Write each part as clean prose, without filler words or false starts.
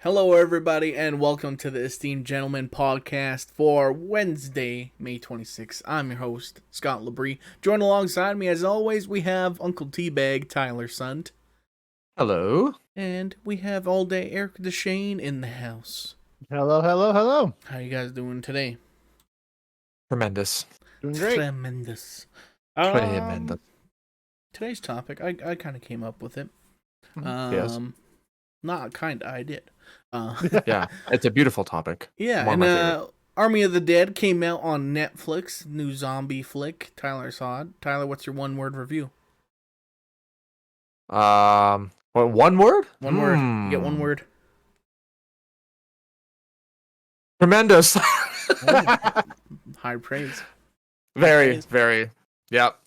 Hello, everybody, and welcome to the Esteemed Gentleman podcast for Wednesday, May 26th. I'm your host, Scott Labrie. Joined alongside me, as always, we have Uncle Teabag, Tyler Sunt. Hello. And we have all day Eric Deshane in the house. Hello, hello, hello. How you guys doing today? Tremendous. Doing great. Tremendous. Tremendous. Today's topic, I kind of came up with it. Yes. Not kind of, I did. Yeah, it's a beautiful topic. Yeah, and Army of the Dead came out on Netflix, new zombie flick. Tyler saw it. Tyler, what's your one-word review? What, one word? One word. You get one word. Tremendous. High praise. Very, very. Yep.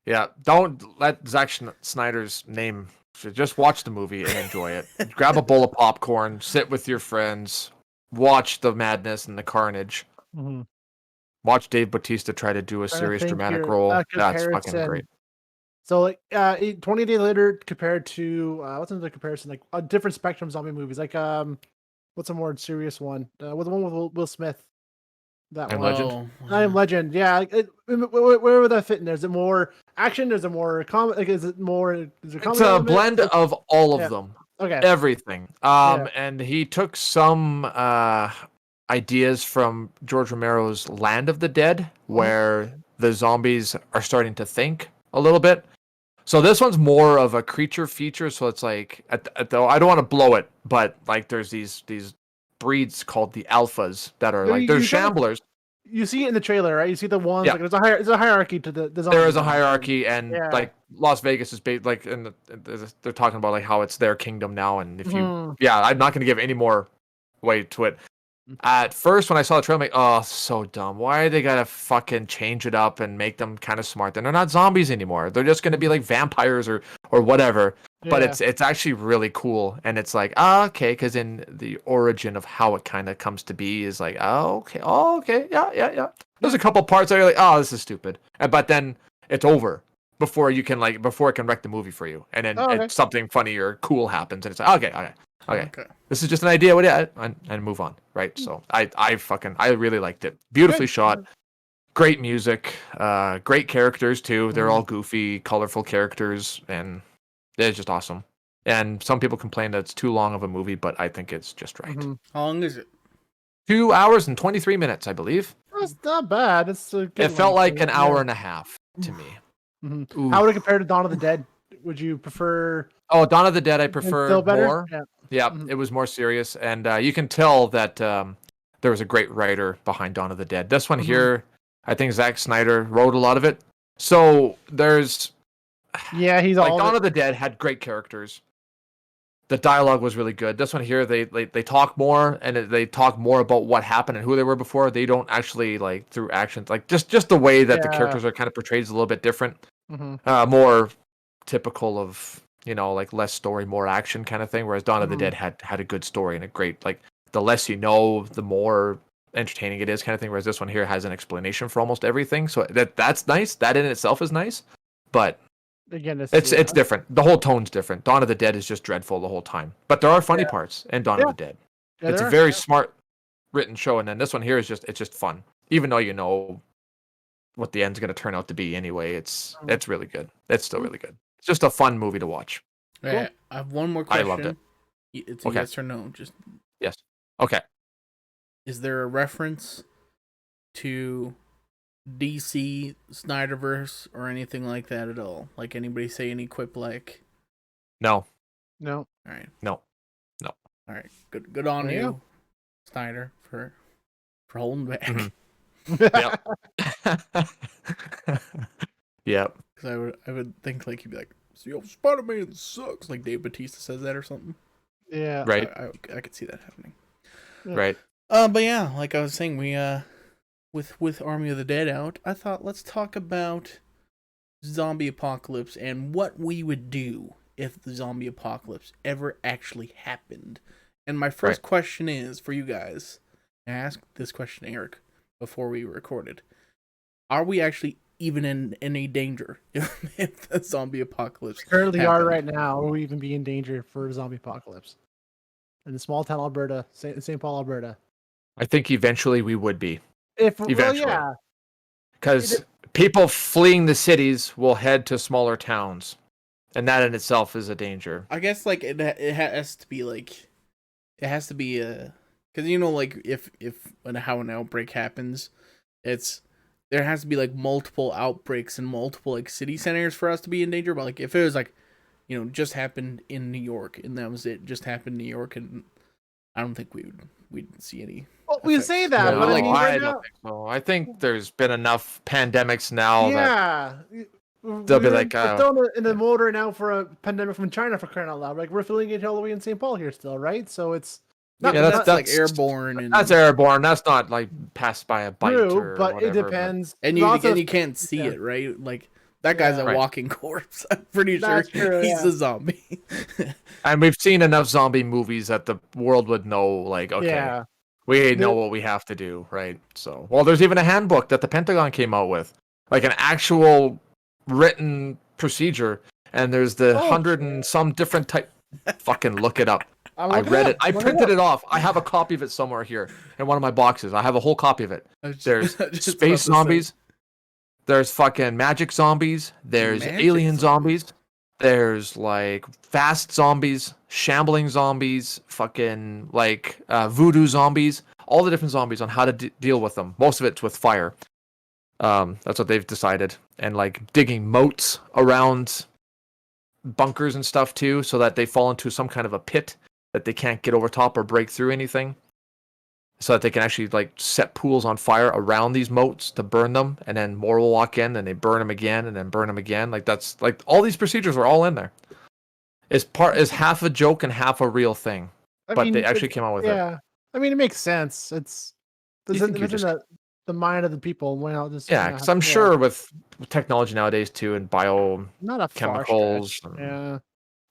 Yeah. Don't let Zack Snyder's name. Just watch the movie and enjoy it. Grab a bowl of popcorn, sit with your friends, watch the madness and the carnage. Mm-hmm. Watch Dave Bautista try to do a serious dramatic role. That's fucking great. So, like, 20 Days Later compared to what's another comparison? Like a different spectrum zombie movies. Like, what's a more serious one? What's the one with Will Smith? That I'm one. Legend. I Am Legend. Yeah. Where would that fit in there? Is it more action? Is it more comedy? Like, is it more? Is it It's a blend of all of them. Okay. Everything. And he took some ideas from George Romero's Land of the Dead, where the zombies are starting to think a little bit. So this one's more of a creature feature. So it's like, I don't want to blow it, but like there's these breeds called the alphas that are like they're shamblers. You see it in the trailer, right? You see the ones like there's a hierarchy to the zombies. There is a hierarchy, and like Las Vegas is like, and they're talking about like how it's their kingdom now, and if you, I'm not going to give any more weight to it. At first, when I saw the trailer, I'm like, oh, so dumb. Why they gotta fucking change it up and make them kind of smart? Then they're not zombies anymore. They're just gonna be like vampires or whatever. Yeah. But it's actually really cool, and it's like, okay, because in the origin of how it kind of comes to be is like, okay, yeah. There's a couple parts that are like, oh, this is stupid, but then it's over before it can wreck the movie for you, and then something funny or cool happens, and it's like, okay. This is just an idea. And move on, right? So I really liked it. Beautifully shot, great music, great characters too. They're all goofy, colorful characters, and it's just awesome. And some people complain that it's too long of a movie, but I think it's just right. How long is it? 2 hours and 23 minutes, I believe. That's not bad. It felt like an hour and a half to me. How would it compare to Dawn of the Dead? Would you prefer? Oh, Dawn of the Dead, I prefer more. Yeah, Mm-hmm. It was more serious, and you can tell that there was a great writer behind Dawn of the Dead. This one here, I think Zack Snyder wrote a lot of it. So there's, he's like Dawn of the Dead had great characters. The dialogue was really good. This one here, they talk more, and they talk more about what happened and who they were before. They don't actually like through actions, like just the way that the characters are kind of portrayed is a little bit different, more typical of, like less story, more action kind of thing. Whereas Dawn of the Dead had a good story and a great, like, the less you know, the more entertaining it is kind of thing. Whereas this one here has an explanation for almost everything. So that's nice. That in itself is nice. But again, it's different. The whole tone's different. Dawn of the Dead is just dreadful the whole time. But there are funny parts in Dawn of the Dead. Yeah, it's a very smart written show. And then this one here is just fun. Even though you know what the end's going to turn out to be anyway, it's really good. It's still really good. It's just a fun movie to watch. Yeah, cool. I have one more question. I loved it. It's a yes or no. Just yes. Okay. Is there a reference to DC Snyderverse or anything like that at all? Like anybody say any quip like? No. All right. No. All right. Good on you, Snyder, for holding back. Yep. Because I would think like he'd be like, yo, Spider-Man sucks. Like Dave Bautista says that or something. Yeah. Right. I could see that happening. Right. But yeah, like I was saying, we with Army of the Dead out, I thought let's talk about zombie apocalypse and what we would do if the zombie apocalypse ever actually happened. And my first question is for you guys. I asked this question to Eric before we recorded. Are we actually even in any danger if the zombie apocalypse currently happened? Are right now, or we even be in danger for a zombie apocalypse? in the small town Alberta, St. Paul, Alberta. I think eventually we would be. Well, Eventually. yeah, Because people fleeing the cities will head to smaller towns, and that in itself is a danger. I guess like it has to be like it has to be because like if when how an outbreak happens, there has to be like multiple outbreaks in multiple like city centers for us to be in danger. But like if it was like just happened in New York and that was it, just happened in New York, and I don't think we'd see any. Well, we say that, No, but I mean, I don't think so. I think there's been enough pandemics now that they'll be like, we're throwing in the mold right now for a pandemic from China for crying out loud. Like we're feeling it all the way in St. Paul here still, right? So it's that's like airborne, and that's airborne. That's not like passed by a bite or but whatever, it depends. And you can't see it, right? Like that guy's a walking corpse. I'm pretty sure he's a zombie. And we've seen enough zombie movies that the world would know, like, okay, we know what we have to do, right? So, well, there's even a handbook that the Pentagon came out with, like an actual written procedure, and there's the 100 and some different type. Fucking look it up. I read it. I printed it off. I have a copy of it somewhere here in one of my boxes. I have a whole copy of it. There's space zombies. There's fucking magic zombies. There's alien zombies. There's like fast zombies, shambling zombies, fucking like voodoo zombies. All the different zombies on how to deal with them. Most of it's with fire. That's what they've decided. And like digging moats around bunkers and stuff too, so that they fall into some kind of a pit that they can't get over top or break through anything, so that they can actually like set pools on fire around these moats to burn them, and then more will walk in and they burn them again and then burn them again. Like that's like all these procedures are all in there. Is half a joke and half a real thing, but they actually came out with it. Yeah, I mean it makes sense. It's the mind of the people. Well, just because I'm sure with technology nowadays too, and biochemicals,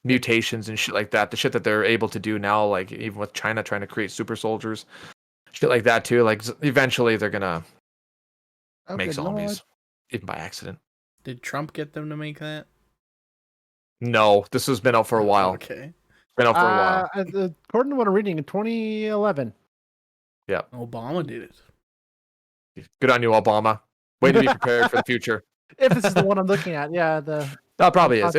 mutations and shit like that, the shit that they're able to do now, like even with China trying to create super soldiers, shit like that too. Like eventually they're gonna make zombies, even by accident. Did Trump get them to make that? No, this has been out for a while. Okay, been out for a while. According to what I'm reading, in 2011. Yeah, Obama did it. Good on you, Obama. Way to be prepared for the future. If this is the one I'm looking at, that probably is.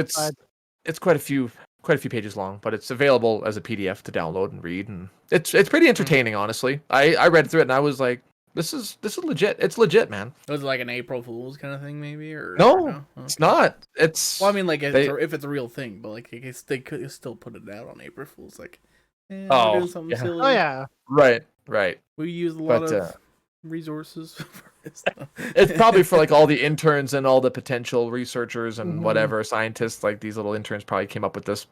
It's quite a few pages long, but it's available as a PDF to download and read, and it's pretty entertaining, honestly. I read through it and I was like, this is legit. It's legit, man. Was it like an April Fool's kind of thing, maybe? No, it's not. It's I mean, like if it's a real thing, but like I guess they could still put it out on April Fool's, like, we're doing something silly. Oh yeah, right. We use a lot of resources for this stuff. It's probably for like all the interns and all the potential researchers and whatever scientists. Like these little interns probably came up with this,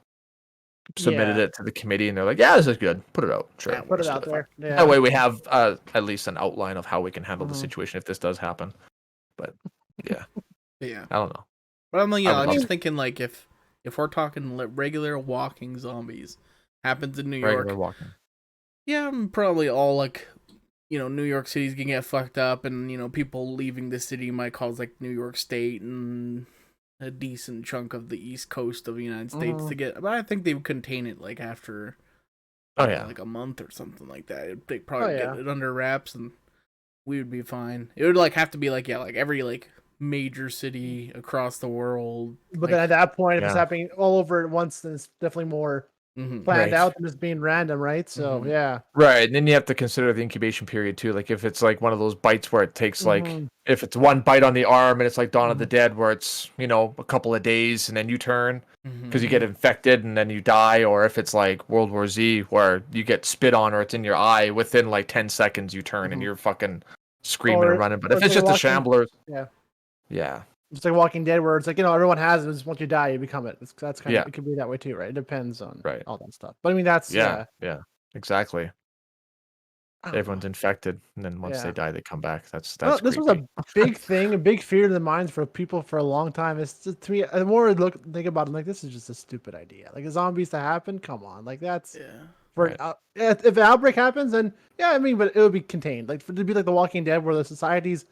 submitted it to the committee, and they're like, "Yeah, this is good. Put it out. Sure, put it out there." Yeah. That way, we have at least an outline of how we can handle the situation if this does happen. But yeah, I don't know. But I'm like, I'm just thinking like if we're talking regular walking zombies happens in New York, regular walking. Yeah, probably all like. New York City's gonna get fucked up, and people leaving the city might cause like New York State and a decent chunk of the East Coast of the United States to get. But I think they would contain it like after, like a month or something like that. They'd probably get it under wraps, and we would be fine. It would like have to be like like every like major city across the world. But then at that point, if it's happening all over at once, then it's definitely more planned out than just being random, right? So right. And then you have to consider the incubation period too. Like if it's like one of those bites where it takes like if it's one bite on the arm and it's like Dawn of the Dead where it's a couple of days and then you turn because you get infected and then you die, or if it's like World War Z where you get spit on or it's in your eye within like 10 seconds you turn and you're fucking screaming and running. But if it's just a shamblers, it's like Walking Dead, where it's like everyone has it. Just once you die, you become it. That's kind of it. Could be that way too, right? It depends on all that stuff. But I mean, that's exactly. Everyone's infected, and then once they die, they come back. That's this was a big thing, a big fear in the minds for people for a long time. It's just, to me, the more I think about it, I'm like, this is just a stupid idea. Like zombies to happen, come on, like that's if an outbreak happens, then I mean, but it would be contained. Like for it to be like The Walking Dead, where the society's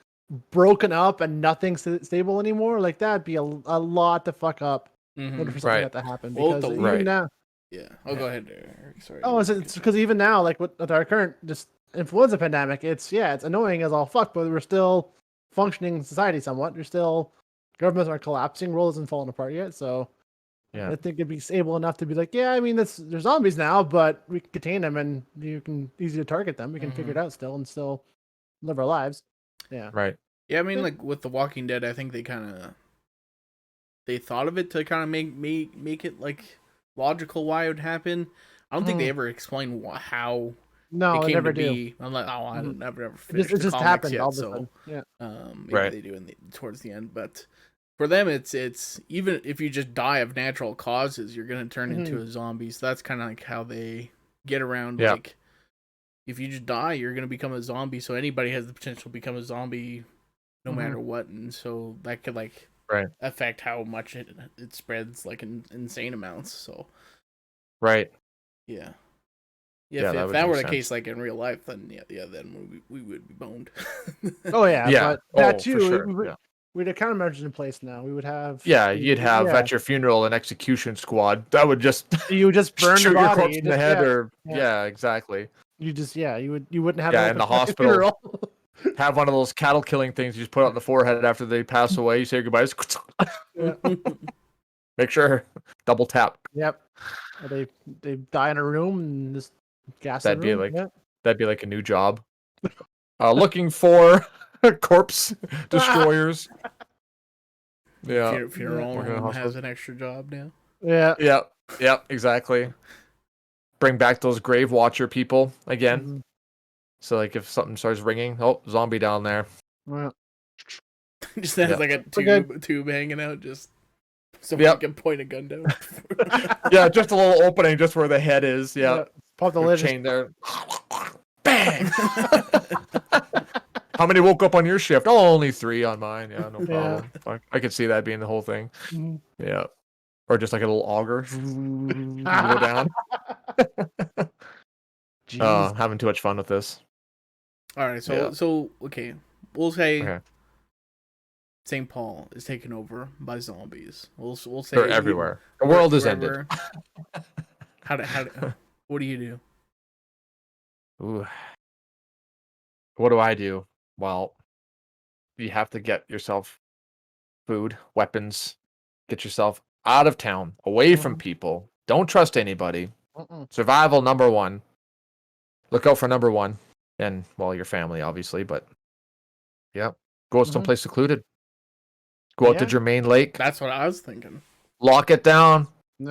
broken up and nothing's stable anymore, like that'd be a lot to fuck up for something like that to happen. Because even now, Yeah. Oh, go ahead, Eric. Sorry. Oh, it's because even now, like with our current just influenza pandemic, it's annoying as all fuck, but we're still functioning society somewhat. We're still governments are collapsing, world isn't falling apart yet. So I think it'd be stable enough to be like, yeah, I mean, there's zombies now, but we can contain them and you can easy to target them. We can figure it out still and still live our lives. Yeah. Right. Yeah, I mean, like with The Walking Dead, I think they thought of it to kind of make it like logical why it would happen. I don't think they ever explained how No, it came never to do. be. I'm like, oh, I never finished It the just comics happened yet, all of a so sudden. Yeah. maybe Right. they do towards the end. But for them, it's even if you just die of natural causes, you're gonna turn into a zombie. So that's kind of like how they get around. Yeah. Like, if you just die, you're gonna become a zombie. So anybody has the potential to become a zombie, no matter what. And so that could like affect how much it spreads like in insane amounts. So yeah. If that were the case, like in real life, then then we would be boned. Oh yeah, yeah. but that too, for sure. we'd have countermeasures in place now. We would have you'd have at your funeral an execution squad that would just you would just burn shoot the your body corpse in the head, or exactly. You just you wouldn't have in the hospital. Have one of those cattle killing things you just put on the forehead after they pass away. You say your goodbyes. Make sure double tap. Yep. Or they die in a room and just gas That'd the room. That'd be like a new job. Looking for corpse destroyers. Yeah. Funeral home has an extra job now. Yeah. Yep. Exactly. Bring back those grave watcher people again. So like if something starts ringing, zombie down there. Well, just has like a tube hanging out, just so you can point a gun down. Just a little opening just where the head is. Yeah. Pop the lid. Chain there. Bang. How many woke up on your shift? Oh, only 3 on mine. Yeah, no problem. I could see that being the whole thing. Yeah. Or just like a little auger. Go down. Having too much fun with this. All right, so okay, we'll say St. Paul is taken over by zombies. We'll say they're everywhere. The world is ended. What do you do? Ooh. What do I do? Well, you have to get yourself food, weapons, get yourself out of town, away from people. Don't trust anybody. Survival number 1. Look out for number 1. And, well, your family, obviously, but go out someplace secluded. Go out to Germain Lake. That's what I was thinking. Lock it down.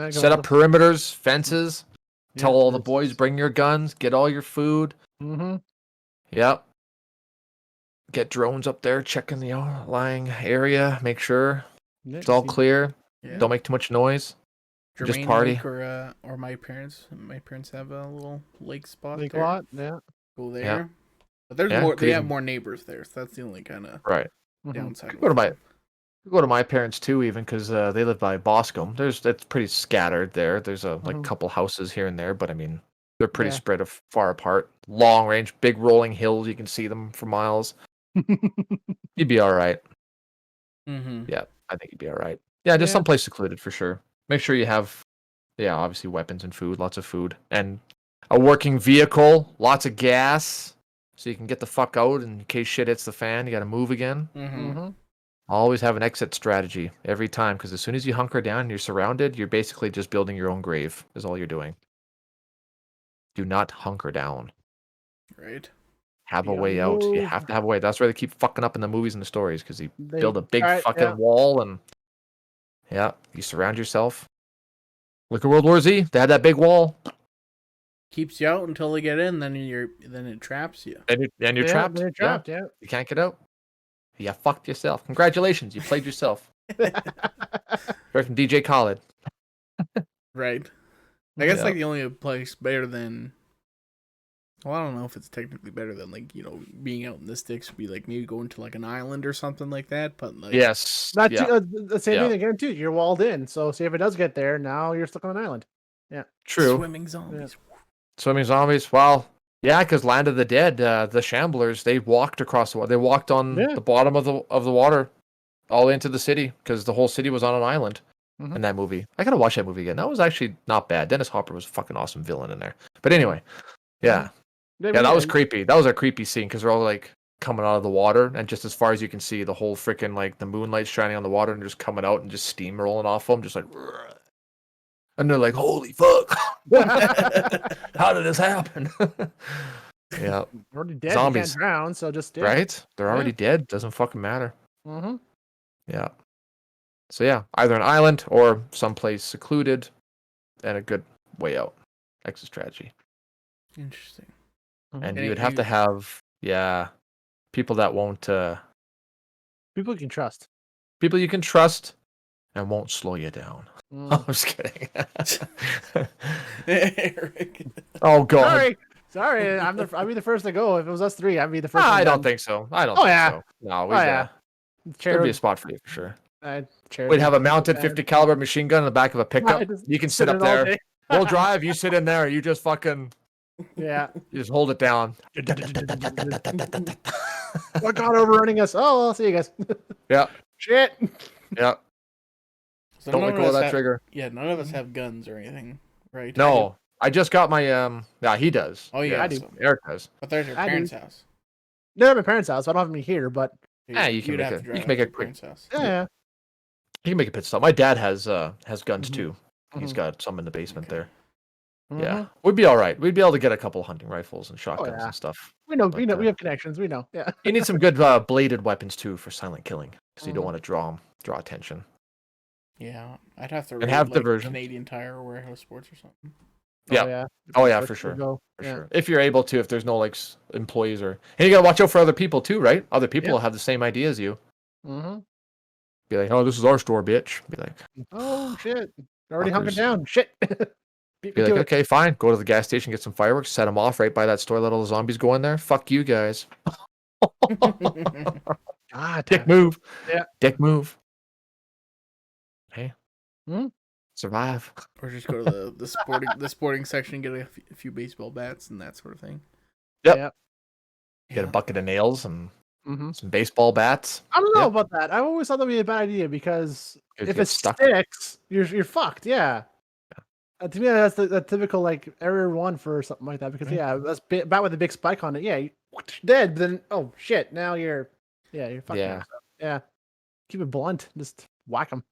Set up perimeters, fences. Tell all the boys, bring your guns. Get all your food. Yep. Get drones up there, checking the outlying area. Make sure it's all clear. Yeah. Don't make too much noise. Germain just party. Lake or my parents. My parents have a little lake spot lake there. Lot, yeah. Go there. Yeah. But there's more. They have more neighbors there, so that's the only kind of downside. Go to my parents too, even because they live by Boscombe. It's pretty scattered there. There's a couple houses here and there, but I mean they're pretty spread far apart. Long range, big rolling hills. You can see them for miles. You'd be all right. Yeah, I think you'd be all right. Yeah, just someplace secluded for sure. Make sure you have, obviously weapons and food, lots of food, and a working vehicle, lots of gas, so you can get the fuck out in case shit hits the fan. You got to move again. Always have an exit strategy every time, because as soon as you hunker down and you're surrounded, you're basically just building your own grave, is all you're doing. Do not hunker down. Right. Have a way out. You have to have a way. That's why they keep fucking up in the movies and the stories, because they build a big fucking wall and you surround yourself. Look at World War Z. They had that big wall. Keeps you out until they get in, then it traps you. And you're trapped. You're trapped, yeah. You can't get out. You fucked yourself. Congratulations, you played yourself. Right from DJ Khaled. Right. I guess like the only place better than, well, I don't know if it's technically better than like, being out in the sticks would be like maybe going to like an island or something like that. But like, yes, that's the same thing again too. You're walled in, so see if it does get there, now you're stuck on an island. Yeah, true. Swimming zombies. Swimming zombies. Well, yeah, because Land of the Dead, the Shamblers, they walked across the water. They walked on the bottom of the water, all into the city, because the whole city was on an island. in that movie. I gotta watch that movie again. That was actually not bad. Dennis Hopper was a fucking awesome villain in there. But anyway, yeah, that was creepy. That was a creepy scene because they're all like coming out of the water, and just as far as you can see, the whole freaking like the moonlight shining on the water and just coming out and just steam rolling off them, just like, and they're like, "Holy fuck! How did this happen?" Yeah, already dead. Zombies. You can't drown, so just right? They're already dead. Doesn't fucking matter. Mm-hmm. Yeah. So yeah, either an island or someplace secluded, and a good way out. Exit strategy. Interesting. And you would have to have people that won't people you can trust. People you can trust and won't slow you down. I'm just kidding. Eric. Oh god. Sorry, I'd be the first to go. If it was us three, I'd be the first. I don't think so. I don't think so. No, there'd be a spot for you for sure. We'd have a mounted 50 caliber machine gun in the back of a pickup. You can sit up there. We'll drive. You sit in there. You just fucking you just hold it down. What God overrunning us? Oh, I'll see you guys. Yeah. Shit. Yeah. So don't let go of that trigger. Yeah, none of us have guns or anything, right? No. I just got my yeah, he does. Oh yeah, I do. So. Eric does. But there's your parents' house. They're at my parents' house. So I don't have any here, but yeah, you can make a quick house. Yeah. You can make a pit stop. My dad has guns too. He's got some in the basement there. Yeah, we'd be all right. We'd be able to get a couple hunting rifles and shotguns and stuff. We know. We have connections. We know. Yeah. You need some good bladed weapons too for silent killing because you don't want to draw attention. Yeah, I'd have to. And have diversion. Canadian Tire or Warehouse Sports or something. Yeah. Oh yeah, for sure. For sure. If you're able to, if there's no like employees or, and you gotta watch out for other people too, right? Other people will have the same idea as you. Mm-hmm. Be like, oh, this is our store, bitch. Be like, oh shit, already hunkered down. Shit. Be like, okay, fine. Go to the gas station, get some fireworks, set them off right by that store. Let all the zombies go in there. Fuck you guys. God, dick move. Yeah, dick move. Hey. Survive. Or just go to the sporting section and get a few baseball bats and that sort of thing. Yep. Get a bucket of nails and some baseball bats. I don't know about that. I always thought that'd be a bad idea because if it sticks, you're fucked. Yeah. To me, that's the typical like error 1 for something like that. Because that's bat with a big spike on it. Yeah, you dead. But then oh shit, now you're fucked. Yeah. Yeah. Keep it blunt. Just whack them.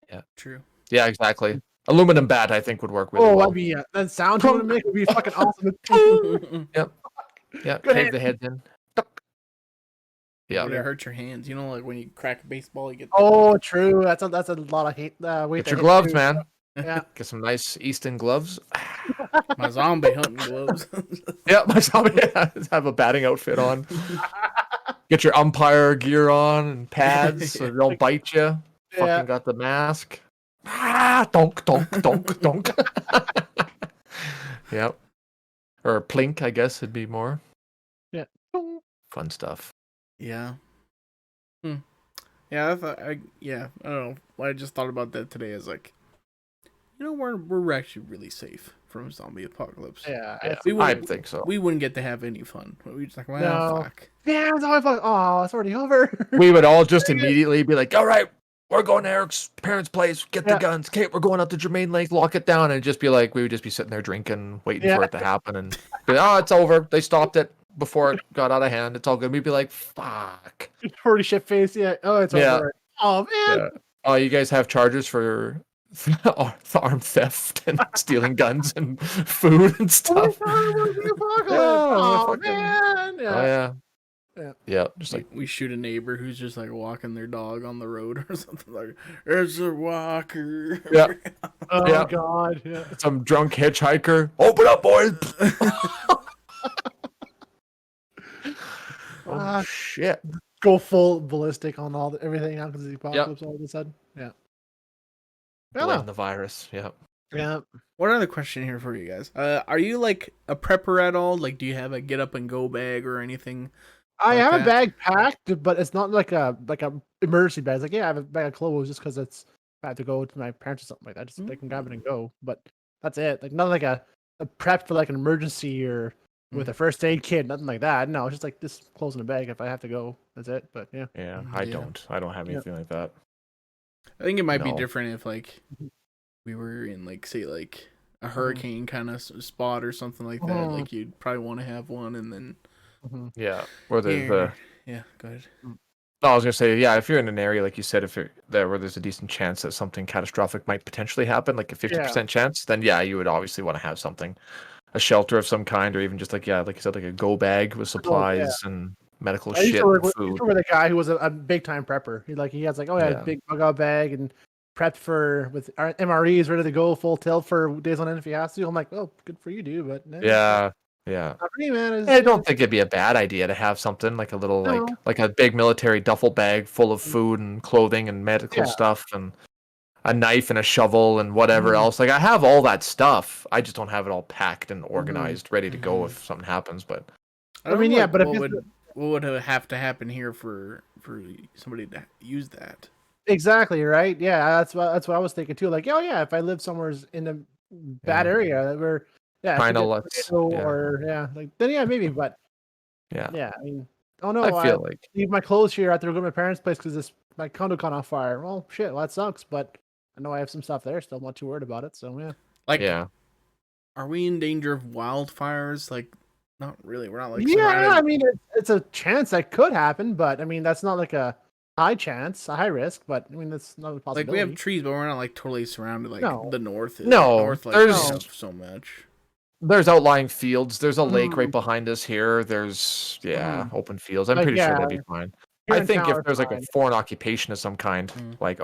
Yeah. True. Yeah, exactly. Aluminum bat, I think, would work really well. That'd be that sound you would make would be fucking awesome. Yep. Yeah. Cave the heads in. Yeah. It hurts your hands. You know, like when you crack a baseball, you get. True. That's a lot of hate. Weight. Get your gloves, man. Yeah. Get some nice Easton gloves. My zombie hunting gloves. Yeah, my zombie have a batting outfit on. Get your umpire gear on and pads so they don't bite you. Fucking got the mask. Donk, donk, donk, donk. Yep. Or plink, I guess it'd be more. Yeah. Fun stuff. Yeah. Yeah, I don't know. I just thought about that today as like, you know, we're actually really safe from zombie apocalypse. Yeah, I think so. We wouldn't get to have any fun. We just like, well, fuck. Yeah, it's already over. We would all just immediately be like, all right, we're going to Eric's parents' place, get the guns. Okay, we're going out to Germain Lake, lock it down, and just be like, we would just be sitting there drinking, waiting for it to happen, and be like, oh, it's over. They stopped it before it got out of hand. It's all good. We'd be like, fuck. Pretty shit face. Yeah. Oh, it's over. Oh man. Yeah. Oh, you guys have charges for armed theft and stealing guns and food and stuff. Oh man. Yeah. Yeah, just like we shoot a neighbor who's just like walking their dog on the road or something like, it's a walker. Yeah. Oh god. Yeah. Some drunk hitchhiker. Open up, boys. Oh shit. Go full ballistic on everything now because the apocalypse all of a sudden. Yeah. Blame the virus. Yep. Yeah. One other question here for you guys. Are you like a prepper at all? Like, do you have a get up and go bag or anything? I have a bag packed, but it's not like a emergency bag. It's like, I have a bag of clothes just because I have to go to my parents or something like that. Just they can grab it and go. But that's it. Like not like a prep for like an emergency or with a first aid kit, nothing like that. No, it's just like this clothes in a bag if I have to go. That's it. But yeah. Yeah, I don't have anything like that. I think it might be No. different if like we were in like say like a Mm-hmm. hurricane kind of spot or something like that. Like you'd probably want to have one, and then Yeah, or yeah, go ahead. I was gonna say, yeah, if you're in an area like you said, if you're there where there's a decent chance that something catastrophic might potentially happen, like a 50% chance, then yeah, you would obviously want to have something, a shelter of some kind, or even just like like you said, like a go bag with supplies and medical I used shit to work and with, food. a guy who was a big time prepper. He has like a big bug out bag and prepped for with our MREs ready to go full tilt for days on end if he has to. I'm like, oh, good for you, dude. But Yeah. not for me, man. I don't think it'd be a bad idea to have something like a little like a big military duffel bag full of food and clothing and medical stuff and a knife and a shovel and whatever else. Like I have all that stuff. I just don't have it all packed and organized, ready to go if something happens. But I mean, yeah, but what would have to happen here for somebody to use that? Exactly right. Yeah, that's what I was thinking too. Like, oh yeah, if I live somewhere in a bad area where kind of or like then maybe. But I mean, oh no, I feel like leave my clothes here after I go to my parents' place because my condo caught on fire. Well, shit, well, that sucks. But I know I have some stuff there, still. I'm not too worried about it. So yeah, like are we in danger of wildfires? Like, not really. We're not like I mean, it's a chance that could happen, but I mean, that's not like a high chance, a high risk. But I mean, that's not a possibility. Like we have trees, but we're not like totally surrounded. Like the north is. No, north, like, there's so much. There's outlying fields. There's a lake right behind us here. There's open fields. I'm pretty sure that'd be fine. I think if there's like a foreign occupation of some kind, like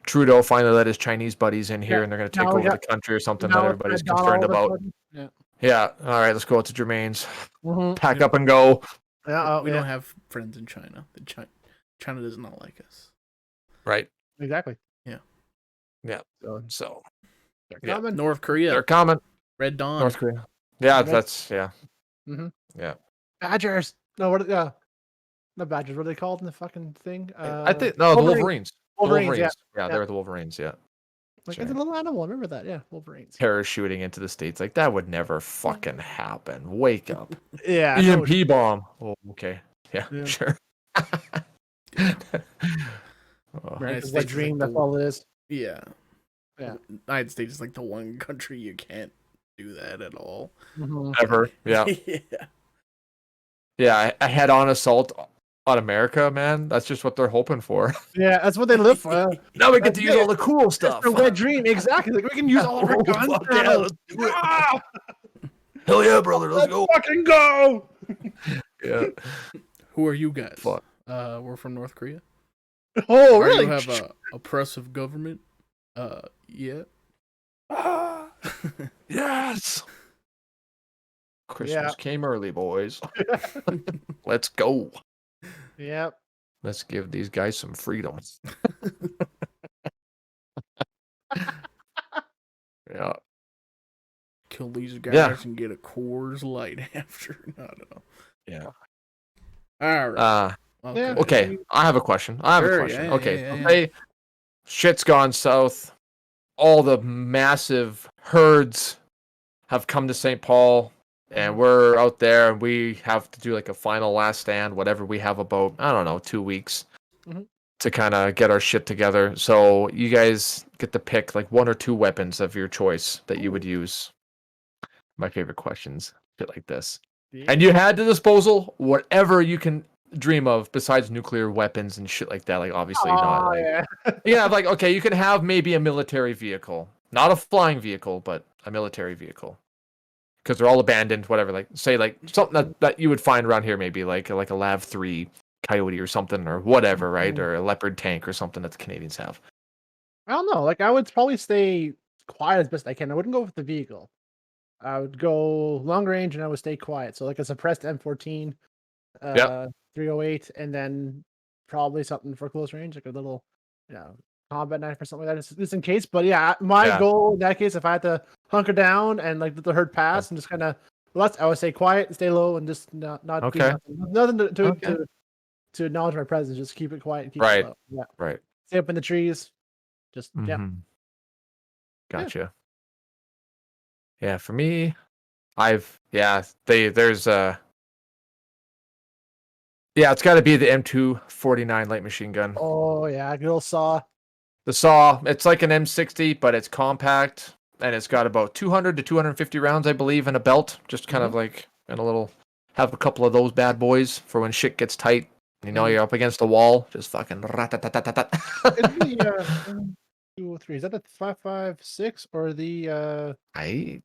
Trudeau finally let his Chinese buddies in here and they're going to take over the country or something that everybody's concerned about. Yeah. All right, let's go out to Jermaine's. Pack up and go. We don't have friends in China. China does not like us. Right. Exactly. Yeah. Yeah. So they're coming. North Korea. They're coming. Red Dawn. North Korea. Yeah, that's Yeah. Badgers. No, what? Yeah. Not Badgers. What are they called in the fucking thing? I think the Wolverines. Wolverines. Yeah, they're the Wolverines. Yeah. Like it's a little animal. I remember that. Yeah, Wolverines. Parachuting into the States. Like that would never fucking happen. Wake up. Yeah. EMP bomb. Oh, okay. Yeah. Sure. It's a dream. That's all it is. Yeah. United States is like the one country you can't do that at all. Ever. Yeah. Yeah. A head-on assault on America, man. That's just what they're hoping for. Yeah, that's what they live for. Now we get to use all the cool stuff. It's a wet dream. Exactly. Like we can use all of our guns. Let's do it. Hell yeah, brother. Let's go. Fucking go. Yeah. Who are you guys? We're from North Korea. Oh, really? You have a oppressive government? Yeah. Yes. Christmas came early, boys. Let's go. Yep. Let's give these guys some freedom. Yeah. Kill these guys and get a Coors Light after. I don't know. Yeah. All right. Okay. I have a question. Say shit's gone south. All the massive herds have come to St. Paul, and we're out there, and we have to do like a final last stand, whatever. We have about, I don't know, 2 weeks to kind of get our shit together. So you guys get to pick like 1 or 2 weapons of your choice that you would use. My favorite questions, shit like this. And you had to disposal whatever you can dream of besides nuclear weapons and shit like that. Like obviously not. Like, you have like, okay, you can have maybe a military vehicle, not a flying vehicle, but a military vehicle, because they're all abandoned. Whatever, like say like something that you would find around here, maybe like a LAV 3 Coyote or something or whatever, right? Or a Leopard tank or something that the Canadians have. I don't know. Like I would probably stay quiet as best I can. I wouldn't go with the vehicle. I would go long range and I would stay quiet. So like a suppressed M14. 308, and then probably something for close range, like a little, combat knife or something like that, just in case. But my goal in that case, if I had to hunker down and like let the herd pass and just kind of, I would stay quiet, stay low, and just not do nothing to acknowledge my presence. Just keep it quiet and keep it low. Yeah, right. Stay up in the trees. Just Gotcha. Yeah, for me, it's got to be the M249 light machine gun. Oh yeah, good old saw. The saw, it's like an M60, but it's compact, and it's got about 200 to 250 rounds, I believe, in a belt. Just kind of like in a little, have a couple of those bad boys for when shit gets tight. You know, you're up against the wall, just fucking rat-tat-tat-tat-tat. Is the 203? Is that the 5.56 or the?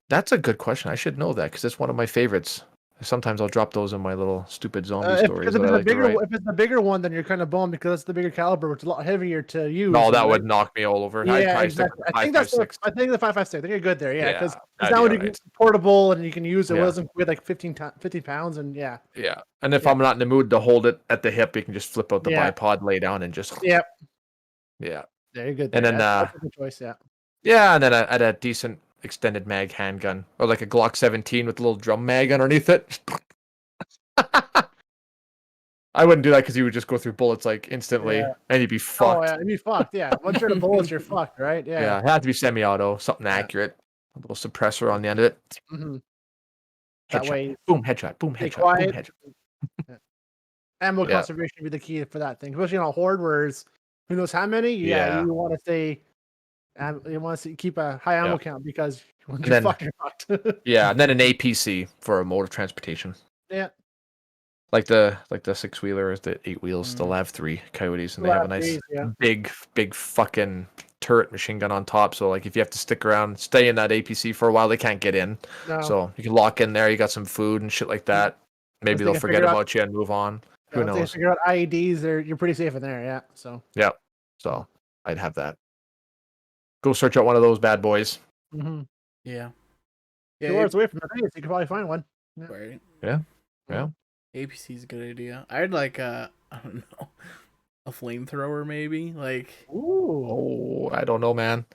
That's a good question. I should know that because it's one of my favorites. Sometimes I'll drop those in my little stupid zombie stories. If it's a bigger one, then you're kind of bummed because it's the bigger caliber, which is a lot heavier to use. No, that would knock me all over. Yeah, exactly. I think that's the 5.56. I think you're good there. Yeah, because now it's portable and you can use it. It doesn't weigh like 15 pounds, and yeah. Yeah, and if I'm not in the mood to hold it at the hip, you can just flip out the bipod, lay down, and just. Yep. Yeah. Very good. And then that's a good choice. Yeah. Yeah, and then I had a decent extended mag handgun, or like a Glock 17 with a little drum mag underneath it. I wouldn't do that because you would just go through bullets like instantly, and you'd be fucked. Oh yeah, you'd be fucked. Yeah, once you're in the bullets, you're fucked, right? Yeah. Yeah, it had to be semi-auto, something accurate, a little suppressor on the end of it. Mm-hmm. That way, boom, headshot, boom, headshot, boom, headshot. Ammo conservation would be the key for that thing, especially on a horde where who knows how many. Yeah, you want to stay. You want to keep a high ammo count because you're fucking fucked. Yeah, and then an APC for a mode of transportation. Yeah. Like the 6-wheeler, the 8 wheels, the Lav 3 Coyotes, and they have a nice big fucking turret machine gun on top. So like if you have to stick around, stay in that APC for a while, they can't get in. No. So you can lock in there. You got some food and shit like that. Maybe they'll forget about you and move on. Who knows? If they figure out IEDs, you're pretty safe in there. Yeah. So. Yeah. So I'd have that. Go search out one of those bad boys. Mm-hmm. Yeah. 2 hours away from the base, you could probably find one. Yeah. Right. Yeah. Yeah. APC is a good idea. I'd like I don't know, a flamethrower maybe. Like, ooh, I don't know, man.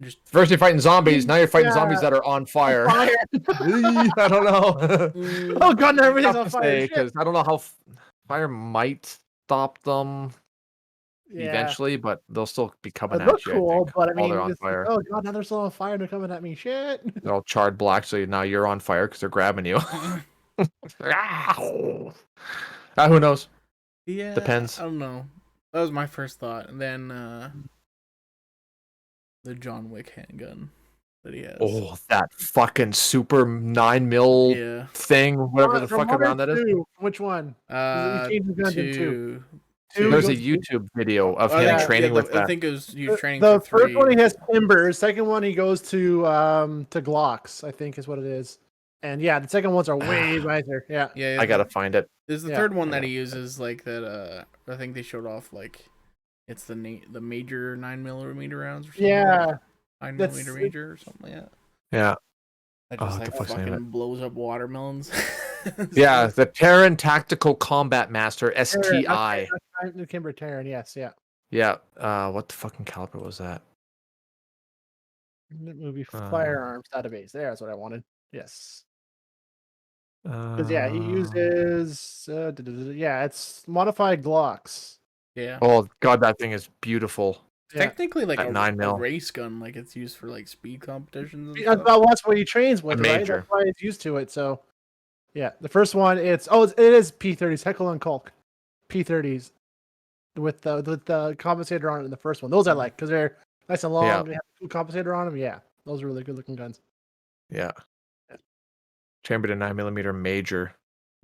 Just first you're fighting zombies, now you're fighting zombies that are on fire. I don't know. Oh god, everything's on fire. Because I don't know how fire might stop them eventually, but they'll still be coming at you. Cool, but I mean, they're on fire. Oh god, now they're still on fire and they're coming at me. Shit. They're all charred black, so now you're on fire because they're grabbing you. Who knows? Yeah, depends. I don't know. That was my first thought, and then the John Wick handgun that he has. Oh, that fucking super 9mm thing, whatever the fuck around that is. Which one? Two. There's a YouTube video of him training with that. I think it was you training. The first one he has timbers. Second one he goes to Glocks. I think is what it is. And yeah, the second ones are way nicer. Yeah. I gotta find it. There's the third one that he uses, like that. I think they showed off like it's the major 9mm rounds or something. Yeah, 9mm major or something like that. Yeah. That just fucking blows up watermelons. Yeah, the Terran Tactical Combat Master STI. Kimber Terran, yes, yeah. Yeah. What the fucking caliber was that? Movie Firearms Database. That's what I wanted. Yes. Because he uses it's modified Glocks. Yeah. Oh god, that thing is beautiful. Technically, like a 9mm race gun, like it's used for like speed competitions. And that's what he trains with, right? That's why he's used to it. So, yeah, the first one it is P30s, Heckle and Kolk, P30s, with the compensator on it in the first one. Those I like because they're nice and long. They have a cool compensator on them. Yeah, those are really good looking guns. Yeah. Chambered in 9mm major.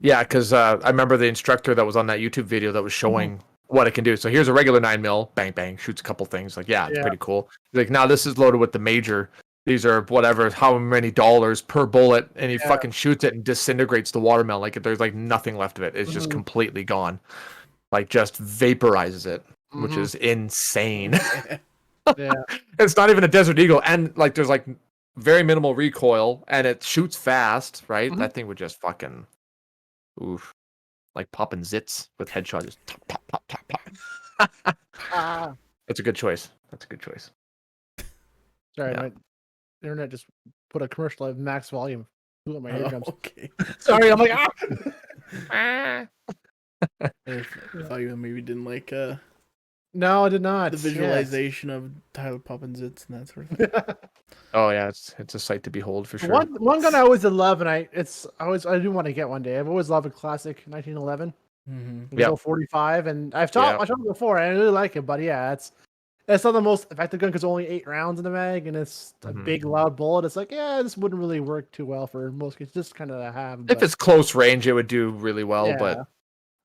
Yeah, because I remember the instructor that was on that YouTube video that was showing what it can do. So here's a regular 9mm, bang bang, shoots a couple things. Like, it's pretty cool. He's like, now this is loaded with the major. These are whatever, how many dollars per bullet, and he fucking shoots it and disintegrates the watermelon. Like there's like nothing left of it. It's just completely gone. Like just vaporizes it, which is insane. It's not even a Desert Eagle, and like there's like very minimal recoil, and it shoots fast, right? That thing would just fucking like popping zits with headshot, just pop, pop, pop, pop, pop. That's a good choice. Sorry, my internet just put a commercial at max volume. Ooh, my eardrums. Okay. Sorry, I'm like I thought you maybe didn't like No, I did not. The visualization of Tyler popping zits and that sort of thing. Oh yeah, it's a sight to behold for sure. One gun I always did love, and I do want to get one day. I've always loved a classic 1911. 45, and I've shot it before, and I really like it. But yeah, It's not the most effective gun because only 8 rounds in the mag, and it's a big loud bullet. It's like, yeah, this wouldn't really work too well for most cases. Just kind of have. If it's close range, it would do really well, but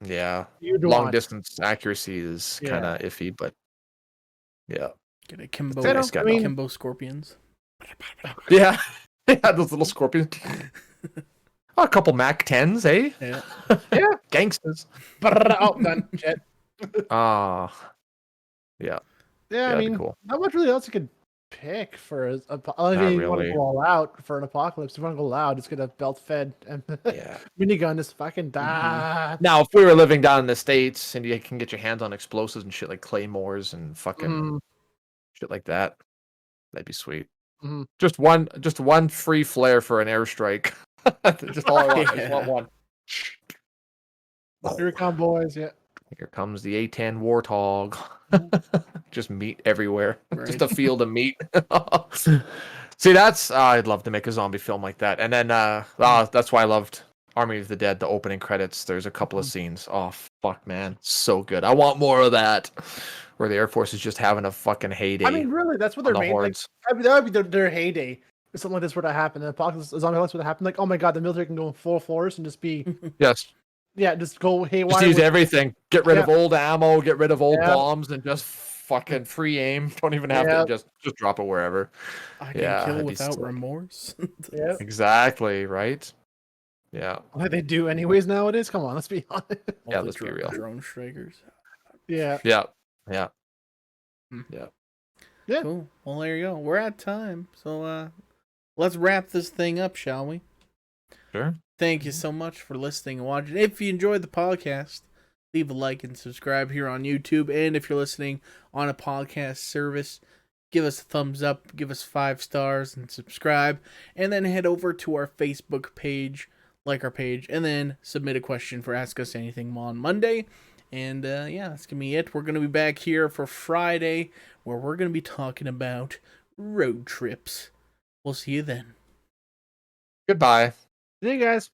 Yeah. yeah, You'd long want. distance accuracy is kind of iffy, but yeah. Get a It's Kimbo, a nice gun, though. Kimbo scorpions. Yeah, yeah, those little scorpions. Oh, a couple Mac 10s, eh? Yeah. Yeah. Gangsters. Oh, done. Shit. Ah, Yeah, yeah. I that'd be mean, cool. not much really else you could pick for a Not you want to really. go all out for an apocalypse. If you want to go loud, it's gonna belt fed and Yeah. minigun is fucking die. Now, if we were living down in the States and you can get your hands on explosives and shit like claymores and fucking shit like that, that'd be sweet. Mhm. Just one free flare for an airstrike. Just all I want. I just want one. Here it come, boys. Yeah. Here comes the A10 Warthog. Just meat everywhere. Right. Just a field of meat. See, that's I'd love to make a zombie film like that. And then that's why I loved Army of the Dead, the opening credits. There's a couple of scenes. Oh fuck, man, so good. I want more of that. Where the Air Force is just having a fucking heyday. I mean, really, that's what they're made. Like, that would be their heyday. If something like this were to happen, the apocalypse, zombie apocalypse would happen. Like, oh my god, the military can go full force and just be yes. Yeah, just go haywire. Just use everything. Get rid of old ammo. Get rid of old bombs, and just fucking free aim. Don't even have to just drop it wherever. I can kill without remorse. Yeah, exactly right. Yeah, like they do anyways nowadays. Come on, let's be honest. Yeah, let's be real. Drone strikers. Yeah. Yeah. Yeah. Yeah. Yeah. Cool. Well, there you go. We're at time, so let's wrap this thing up, shall we? Sure. Thank you so much for listening and watching. If you enjoyed the podcast, leave a like and subscribe here on YouTube. And if you're listening on a podcast service, give us a thumbs up, give us 5 stars, and subscribe. And then head over to our Facebook page, like our page, and then submit a question for Ask Us Anything on Monday. And yeah, that's going to be it. We're going to be back here for Friday, where we're going to be talking about road trips. We'll see you then. Goodbye. See you guys.